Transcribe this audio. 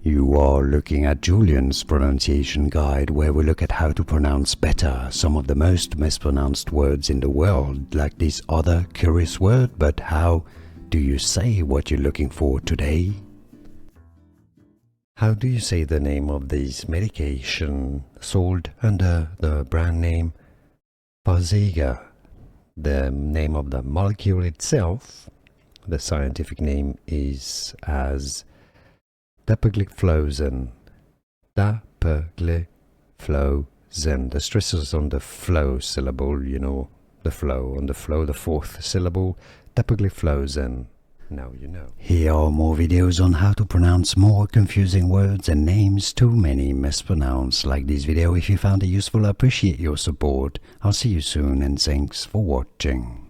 You are looking at Julian's pronunciation guide, where we look at how to pronounce better some of the most mispronounced words in the world, like this other curious word. But how do you say what you're looking for today? How do you say the name of this medication sold under the brand name Farxiga? The name of the molecule itself, the scientific name is as Dapagliflozin. Dapagliflozin. The stress is on the flow syllable, you know, the flow, on the flow, the fourth syllable, Dapagliflozin. Now you know. Here are more videos on how to pronounce more confusing words and names too many mispronounced. Like this video if you found it useful. I appreciate your support. I'll see you soon and thanks for watching.